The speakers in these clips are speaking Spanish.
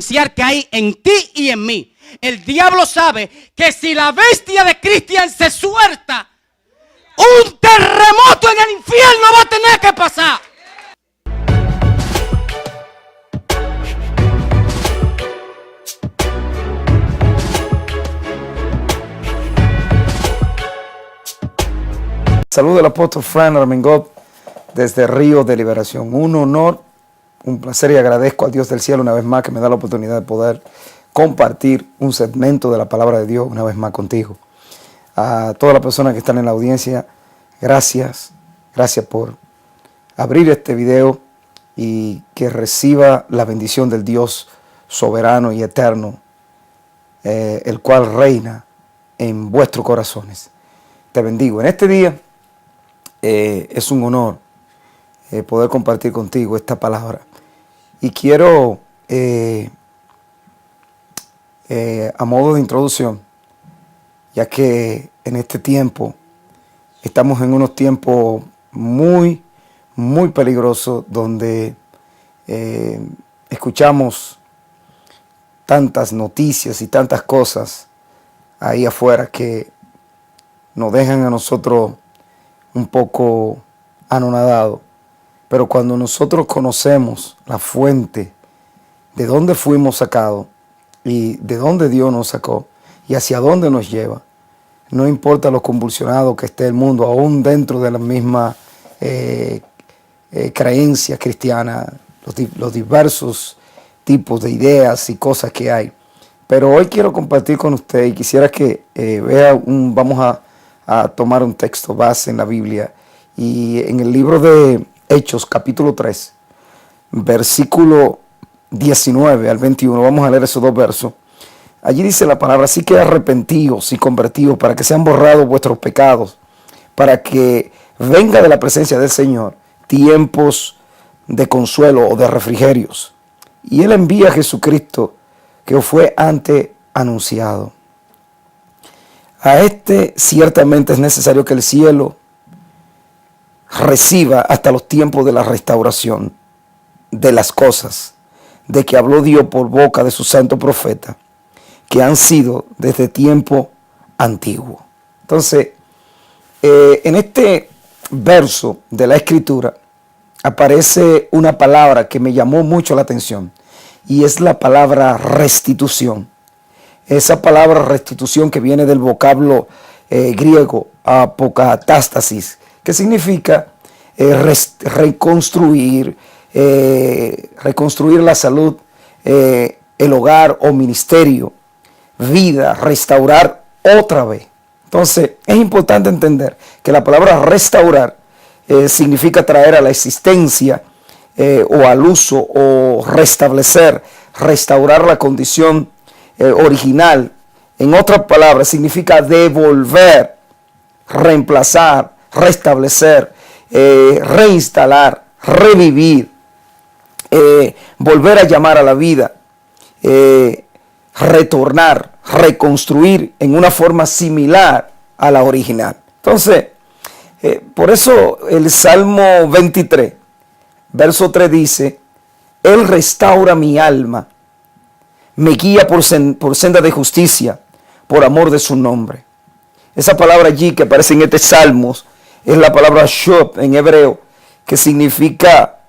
potencial que hay en ti y en mí. El diablo sabe que si la bestia de Cristian se suelta, un terremoto en el infierno va a tener que pasar. Saludo del apóstol Frank Armengol desde Río de Liberación. Un honor, un placer, y agradezco al Dios del cielo una vez más que me da la oportunidad de poder compartir un segmento de la palabra de Dios una vez más contigo. A todas las personas que están en la audiencia, gracias por abrir este video y que reciba la bendición del Dios soberano y eterno, el cual reina en vuestros corazones. Te bendigo. En este día es un honor poder compartir contigo esta palabra. Y quiero, a modo de introducción, ya que en este tiempo estamos en unos tiempos muy peligrosos donde escuchamos tantas noticias y tantas cosas ahí afuera que nos dejan a nosotros un poco anonadados. Pero cuando nosotros conocemos la fuente de dónde fuimos sacados y de dónde Dios nos sacó y hacia dónde nos lleva, no importa lo convulsionado que esté el mundo, aún dentro de la misma creencia cristiana, los diversos tipos de ideas y cosas que hay. Pero hoy quiero compartir con usted y quisiera que vamos a tomar un texto base en la Biblia, y en el libro de Hechos capítulo 3, versículo 19 al 21, vamos a leer esos dos versos. Allí dice la palabra: así que arrepentíos y convertíos para que sean borrados vuestros pecados, para que venga de la presencia del Señor tiempos de consuelo o de refrigerios. Y Él envía a Jesucristo, que os fue antes anunciado. A este ciertamente es necesario que el cielo reciba hasta los tiempos de la restauración de las cosas de que habló Dios por boca de su santo profeta, que han sido desde tiempo antiguo. Entonces, en este verso de la Escritura aparece una palabra que me llamó mucho la atención, y es la palabra restitución. Esa palabra restitución, que viene del vocablo griego apokatastasis, que significa reconstruir la salud, el hogar o ministerio, vida, restaurar otra vez. Entonces es importante entender que la palabra restaurar significa traer a la existencia o al uso, o restablecer, restaurar la condición original. En otras palabras, significa devolver, reemplazar, restablecer, reinstalar, revivir, volver a llamar a la vida, retornar, reconstruir en una forma similar a la original. Entonces, por eso el Salmo 23, verso 3 dice: Él restaura mi alma, me guía por senda de justicia, por amor de su nombre. Esa palabra allí que aparece en este Salmo es la palabra shop en hebreo, que significa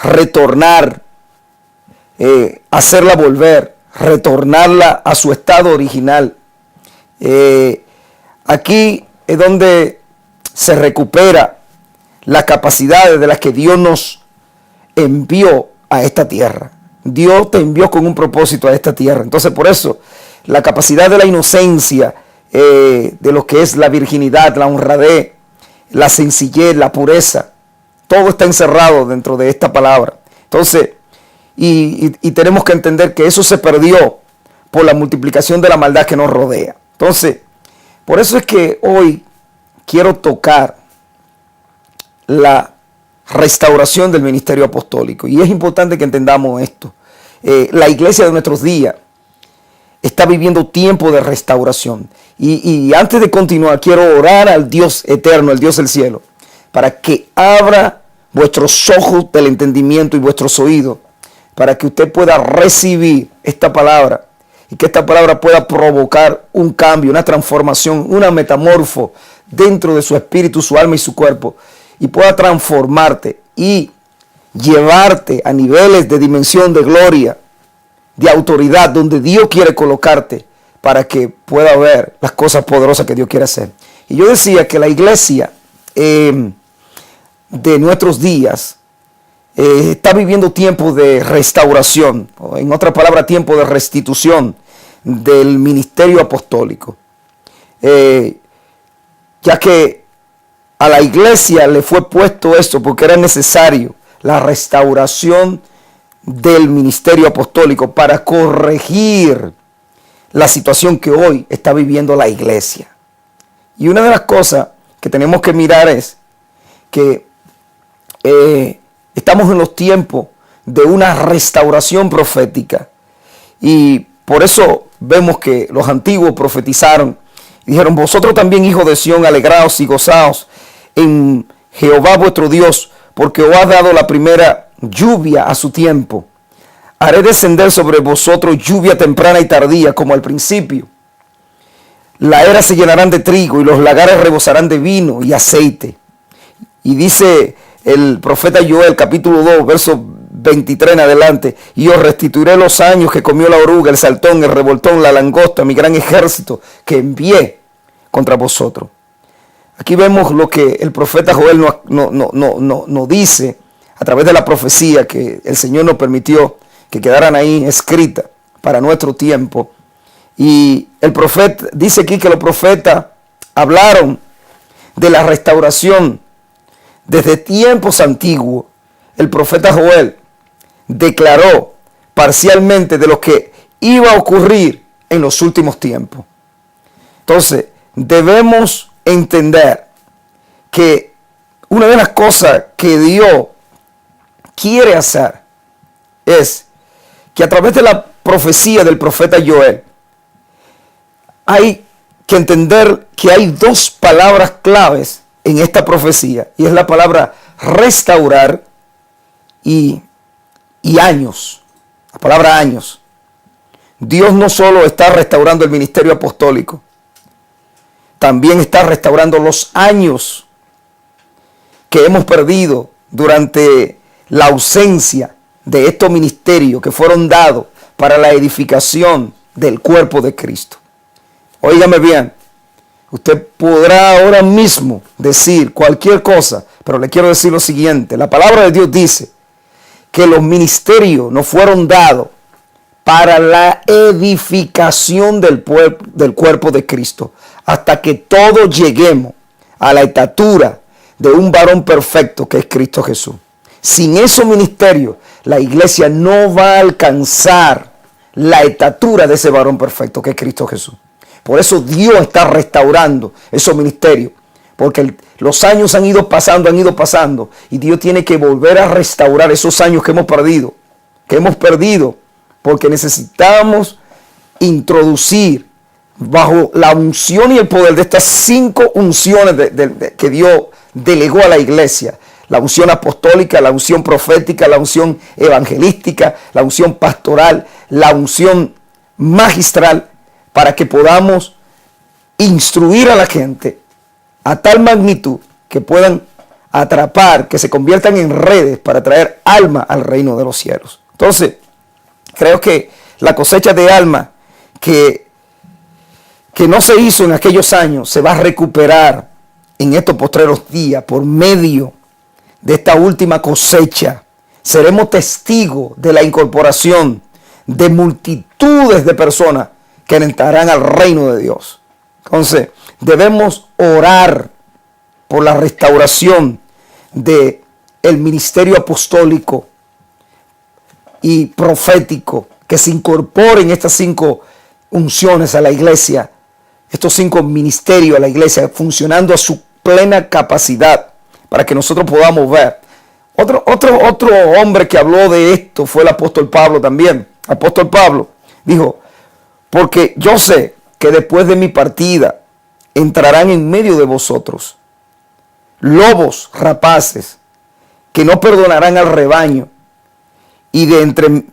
retornar, hacerla volver, retornarla a su estado original. Aquí es donde se recupera las capacidades de las que Dios nos envió a esta tierra. Dios te envió con un propósito a esta tierra. Entonces, por eso, la capacidad de la inocencia, de lo que es la virginidad, la honradez, la sencillez, la pureza, todo está encerrado dentro de esta palabra. Entonces, y tenemos que entender que eso se perdió por la multiplicación de la maldad que nos rodea. Entonces, por eso es que hoy quiero tocar la restauración del ministerio apostólico. Y es importante que entendamos esto. La iglesia de nuestros días está viviendo tiempo de restauración. Y antes de continuar, quiero orar al Dios eterno, el Dios del cielo, para que abra vuestros ojos del entendimiento y vuestros oídos, para que usted pueda recibir esta palabra y que esta palabra pueda provocar un cambio, una transformación, una metamorfo dentro de su espíritu, su alma y su cuerpo, y pueda transformarte y llevarte a niveles de dimensión de gloria, de autoridad, donde Dios quiere colocarte para que pueda ver las cosas poderosas que Dios quiere hacer. Y yo decía que la iglesia de nuestros días está viviendo tiempos de restauración, o en otra palabra, tiempo de restitución del ministerio apostólico. Ya que a la iglesia le fue puesto esto porque era necesario la restauración del ministerio apostólico para corregir la situación que hoy está viviendo la iglesia. Y una de las cosas que tenemos que mirar es que estamos en los tiempos de una restauración profética. Y por eso vemos que los antiguos profetizaron y dijeron: vosotros también, hijos de Sión, alegraos y gozaos en Jehová vuestro Dios, porque os ha dado la primera lluvia a su tiempo. Haré descender sobre vosotros lluvia temprana y tardía, como al principio. La era se llenarán de trigo y los lagares rebosarán de vino y aceite. Y dice el profeta Joel, capítulo 2, verso 23 en adelante: y os restituiré los años que comió la oruga, el saltón, el revoltón, la langosta, mi gran ejército que envié contra vosotros. Aquí vemos lo que el profeta Joel nos dice a través de la profecía que el Señor nos permitió que quedaran ahí escritas para nuestro tiempo. Y el profeta dice aquí que los profetas hablaron de la restauración desde tiempos antiguos. El profeta Joel declaró parcialmente de lo que iba a ocurrir en los últimos tiempos. Entonces, debemos entender que una de las cosas que Dios quiere hacer es que a través de la profecía del profeta Joel hay que entender que hay dos palabras claves en esta profecía, y es la palabra restaurar y años. La palabra años. Dios no solo está restaurando el ministerio apostólico, también está restaurando los años que hemos perdido durante la ausencia de estos ministerios que fueron dados para la edificación del cuerpo de Cristo. Óigame bien, usted podrá ahora mismo decir cualquier cosa, pero le quiero decir lo siguiente: la palabra de Dios dice que los ministerios no fueron dados para la edificación del cuerpo de Cristo, hasta que todos lleguemos a la estatura de un varón perfecto que es Cristo Jesús. Sin esos ministerios, la iglesia no va a alcanzar la estatura de ese varón perfecto que es Cristo Jesús. Por eso Dios está restaurando esos ministerios, porque los años han ido pasando, y Dios tiene que volver a restaurar esos años que hemos perdido, porque necesitamos introducir bajo la unción y el poder de estas 5 unciones que Dios delegó a la iglesia: la unción apostólica, la unción profética, la unción evangelística, la unción pastoral, la unción magistral, para que podamos instruir a la gente a tal magnitud que puedan atrapar, que se conviertan en redes para traer alma al reino de los cielos. Entonces, creo que la cosecha de alma que no se hizo en aquellos años se va a recuperar en estos postreros días por medio de esta última cosecha. Seremos testigos de la incorporación de multitudes de personas que entrarán al reino de Dios. Entonces, debemos orar por la restauración del ministerio apostólico y profético, que se incorporen estas 5 unciones a la iglesia, estos 5 ministerios a la iglesia, funcionando a su plena capacidad, para que nosotros podamos ver. Otro hombre que habló de esto fue el apóstol Pablo también. El apóstol Pablo dijo: porque yo sé que después de mi partida entrarán en medio de vosotros lobos rapaces que no perdonarán al rebaño, y de entre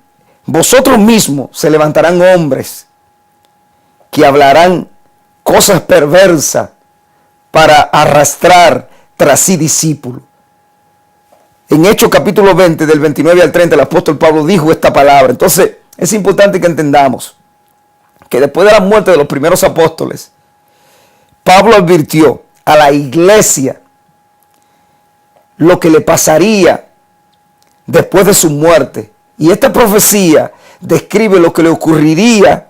vosotros mismos se levantarán hombres que hablarán cosas perversas para arrastrar tras sí discípulos. En Hechos capítulo 20, del 29 al 30, el apóstol Pablo dijo esta palabra. Entonces, es importante que entendamos que después de la muerte de los primeros apóstoles, Pablo advirtió a la iglesia lo que le pasaría después de su muerte. Y esta profecía describe lo que le ocurriría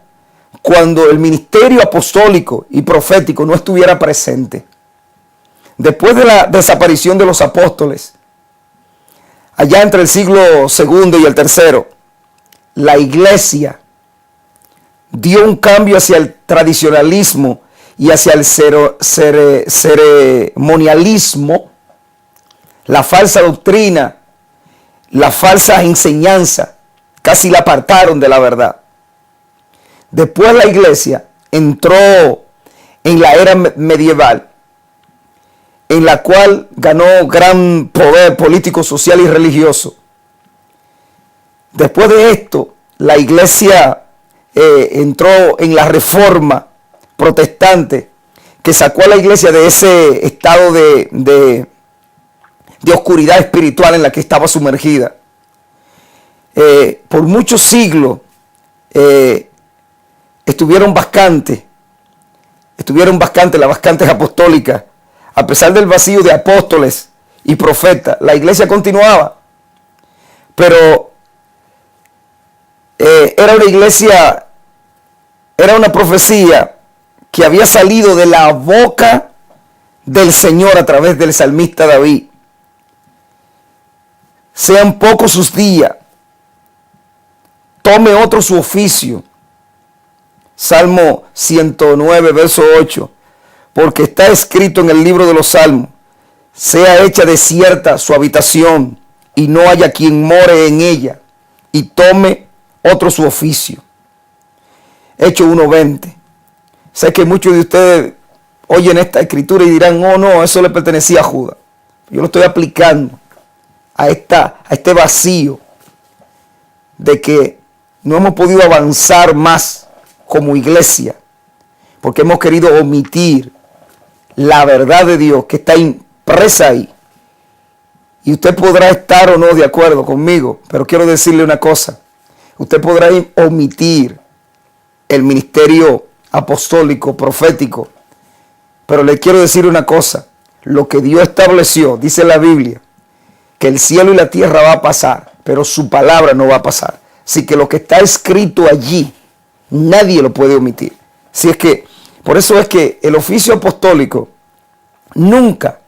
cuando el ministerio apostólico y profético no estuviera presente. Después de la desaparición de los apóstoles, allá entre el siglo II y el III, la iglesia dio un cambio hacia el tradicionalismo y hacia el ceremonialismo, la falsa doctrina, la falsa enseñanza, casi la apartaron de la verdad. Después la iglesia entró en la era medieval, en la cual ganó gran poder político, social y religioso. Después de esto, la iglesia entró en la reforma protestante, que sacó a la iglesia de ese estado de oscuridad espiritual en la que estaba sumergida. Por muchos siglos estuvieron vacantes las vacantes apostólicas. A pesar del vacío de apóstoles y profetas, la iglesia continuaba. Pero era una profecía que había salido de la boca del Señor a través del salmista David. Sean pocos sus días, tome otro su oficio. Salmo 109, verso 8. Porque está escrito en el libro de los Salmos: sea hecha desierta su habitación, y no haya quien more en ella, y tome otro su oficio. Hechos 1:20. Sé que muchos de ustedes oyen esta escritura y dirán: oh no, eso le pertenecía a Judas. Yo lo estoy aplicando a este vacío de que no hemos podido avanzar más como iglesia, porque hemos querido omitir la verdad de Dios que está impresa ahí. Y usted podrá estar o no de acuerdo conmigo, pero quiero decirle una cosa: usted podrá omitir el ministerio apostólico, profético, pero le quiero decir una cosa: lo que Dios estableció, dice la Biblia, que el cielo y la tierra va a pasar, pero su palabra no va a pasar. Así que lo que está escrito allí, nadie lo puede omitir. Si es que, por eso es que el oficio apostólico nunca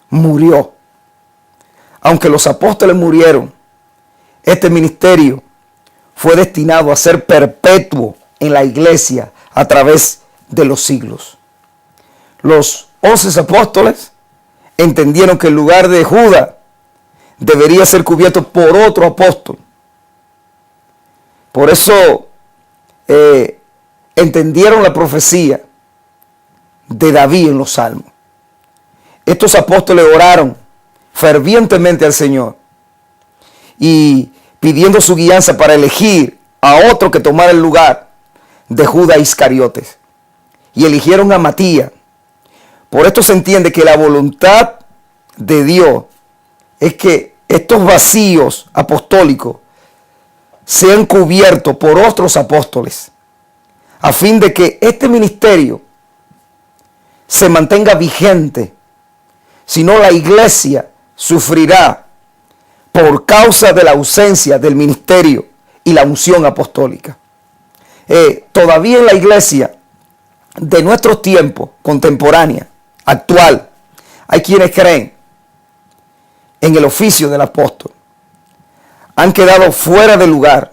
murió. Aunque los apóstoles murieron, este ministerio fue destinado a ser perpetuo en la iglesia a través de los siglos. Los 11 apóstoles entendieron que el lugar de Judas debería ser cubierto por otro apóstol. Por eso entendieron la profecía de David en los Salmos. Estos apóstoles oraron fervientemente al Señor y pidiendo su guianza para elegir a otro que tomara el lugar de Judas Iscariotes, y eligieron a Matías. Por esto se entiende que la voluntad de Dios es que estos vacíos apostólicos sean cubiertos por otros apóstoles, a fin de que este ministerio se mantenga vigente. Si no, la iglesia sufrirá por causa de la ausencia del ministerio y la unción apostólica. Todavía en la iglesia de nuestros tiempos, contemporánea, actual, hay quienes creen en el oficio del apóstol. Han quedado fuera de lugar.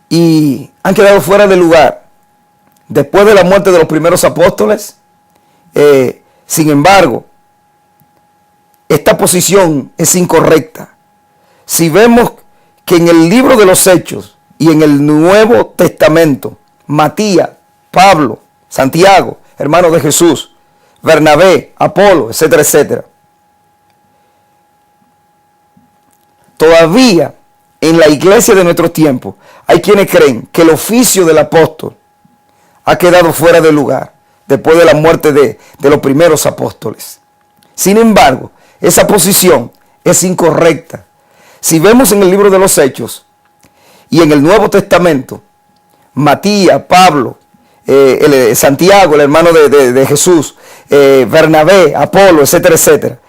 Y han quedado fuera de lugar después de la muerte de los primeros apóstoles. Sin embargo, esta posición es incorrecta. Si vemos que en el libro de los Hechos y en el Nuevo Testamento, Matías, Pablo, Santiago, hermanos de Jesús, Bernabé, Apolo, etcétera, etcétera, todavía en la iglesia de nuestros tiempos hay quienes creen que el oficio del apóstol ha quedado fuera de lugar después de la muerte de los primeros apóstoles. Sin embargo, esa posición es incorrecta. Si vemos en el libro de los Hechos y en el Nuevo Testamento, Matías, Pablo, Santiago, el hermano de Jesús, Bernabé, Apolo, etcétera, etcétera.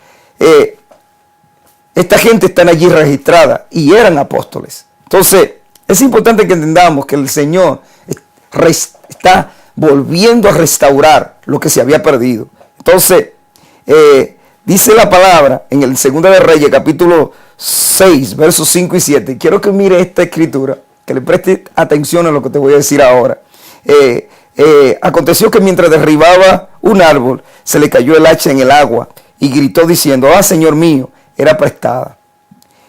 Esta gente están allí registrada y eran apóstoles. Entonces, es importante que entendamos que el Señor está volviendo a restaurar lo que se había perdido. Entonces, dice la palabra en el 2 de Reyes, capítulo 6, versos 5 y 7. Quiero que mire esta escritura, que le preste atención a lo que te voy a decir ahora. Aconteció que mientras derribaba un árbol, se le cayó el hacha en el agua y gritó diciendo: ah, Señor mío, era prestada.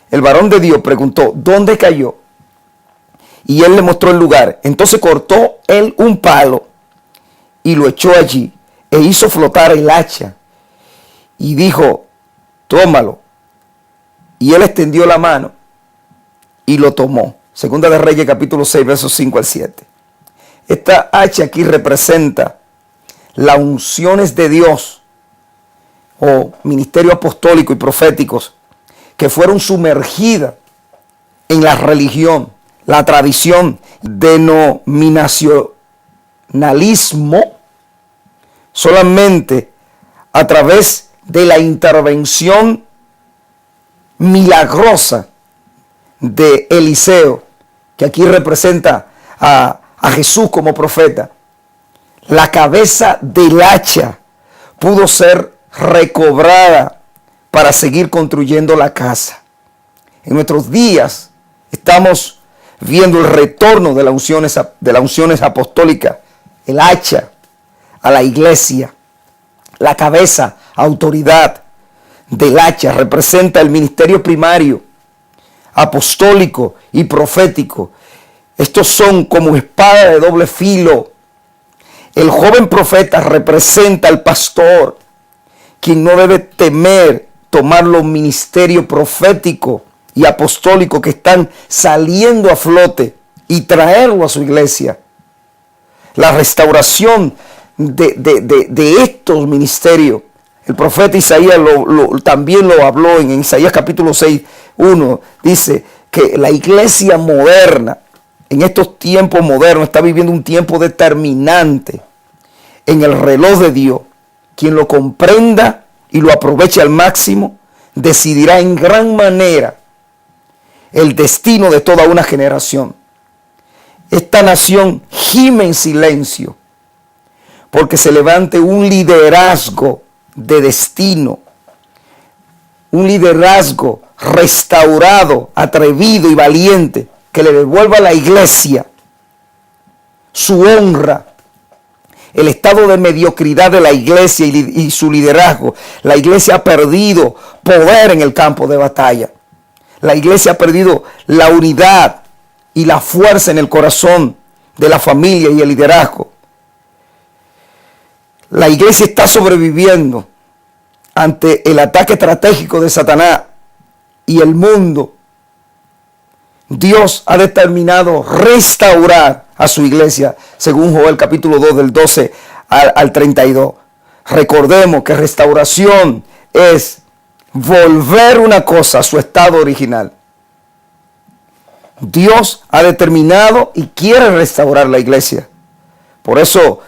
El varón de Dios preguntó: ¿dónde cayó? Y él le mostró el lugar. Entonces cortó él un palo y lo echó allí e hizo flotar el hacha y dijo: tómalo. Y él extendió la mano y lo tomó. Segunda de Reyes, capítulo 6, versos 5 al 7. Esta hacha aquí representa las unciones de Dios o ministerio apostólico y proféticos que fueron sumergidas en la religión, la tradición, denominacionalismo, solamente a través de la intervención milagrosa de Eliseo, que aquí representa a Jesús como profeta. La cabeza del hacha pudo ser recobrada para seguir construyendo la casa. En nuestros días estamos viendo el retorno de las unciones apostólicas, el hacha a la iglesia. La cabeza, autoridad del hacha, representa el ministerio primario, apostólico y profético. Estos son como espada de doble filo. El joven profeta representa al pastor, quien no debe temer tomar los ministerios proféticos y apostólicos que están saliendo a flote y traerlo a su iglesia. La restauración de estos ministerios. El profeta Isaías también lo habló en Isaías capítulo 6, 1. Dice que la iglesia moderna, en estos tiempos modernos, está viviendo un tiempo determinante en el reloj de Dios. Quien lo comprenda y lo aproveche al máximo, decidirá en gran manera el destino de toda una generación. Esta nación gime en silencio porque se levante un liderazgo de destino, un liderazgo restaurado, atrevido y valiente, que le devuelva a la iglesia su honra. El estado de mediocridad de la iglesia y su liderazgo. La iglesia ha perdido poder en el campo de batalla. La iglesia ha perdido la unidad y la fuerza en el corazón de la familia y el liderazgo. La iglesia está sobreviviendo ante el ataque estratégico de Satanás y el mundo. Dios ha determinado restaurar a su iglesia, según Joel capítulo 2 del 12 al 32. Recordemos que restauración es volver una cosa a su estado original. Dios ha determinado y quiere restaurar la iglesia. Por eso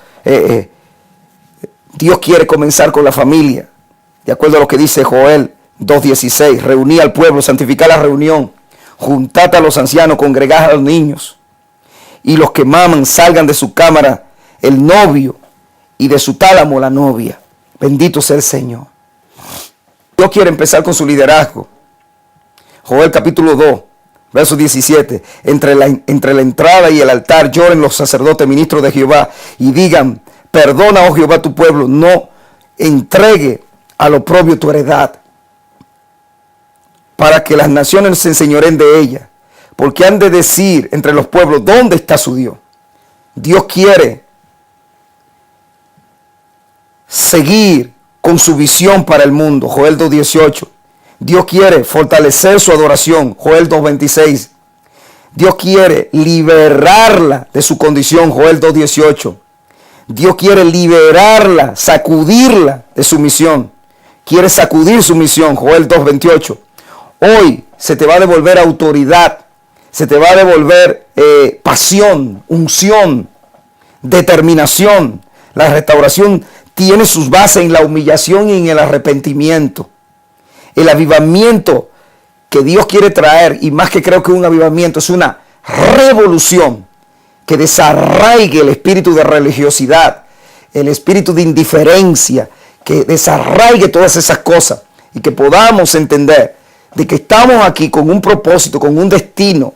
Dios quiere comenzar con la familia. De acuerdo a lo que dice Joel 2:16, reunid al pueblo, santificad la reunión, juntad a los ancianos, congregad a los niños, y los que maman salgan de su cámara el novio, y de su tálamo la novia. Bendito sea el Señor. Dios quiere empezar con su liderazgo. Joel capítulo 2, verso 17. Entre la entrada y el altar lloren los sacerdotes ministros de Jehová y digan: perdona, oh Jehová, tu pueblo, no entregue al oprobio tu heredad, para que las naciones se enseñoreen de ella. Porque han de decir entre los pueblos: ¿dónde está su Dios? Dios quiere seguir con su visión para el mundo. Joel 2:18. Dios quiere fortalecer su adoración. Joel 2:26. Dios quiere liberarla de su condición, Joel 2:18. Dios quiere liberarla, sacudirla de su misión. Quiere sacudir su misión, Joel 2:28. Hoy se te va a devolver autoridad, se te va a devolver pasión, unción, determinación. La restauración tiene sus bases en la humillación y en el arrepentimiento. El avivamiento que Dios quiere traer, y más que creo que un avivamiento, es una revolución que desarraigue el espíritu de religiosidad, el espíritu de indiferencia, que desarraigue todas esas cosas y que podamos entender de que estamos aquí con un propósito, con un destino,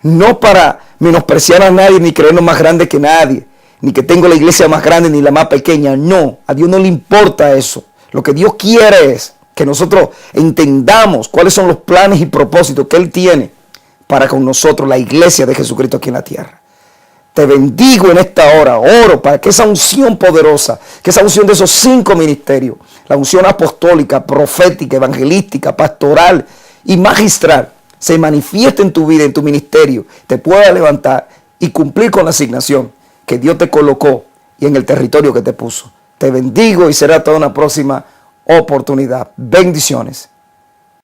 no para menospreciar a nadie ni creernos más grande que nadie, ni que tengo la iglesia más grande ni la más pequeña. No, a Dios no le importa eso. Lo que Dios quiere es que nosotros entendamos cuáles son los planes y propósitos que Él tiene para con nosotros, la iglesia de Jesucristo aquí en la tierra. Te bendigo en esta hora, oro para que esa unción poderosa, que esa unción de esos 5 ministerios, la unción apostólica, profética, evangelística, pastoral y magistral, se manifieste en tu vida, en tu ministerio, te pueda levantar y cumplir con la asignación que Dios te colocó y en el territorio que te puso. Te bendigo y será toda una próxima oportunidad. Bendiciones.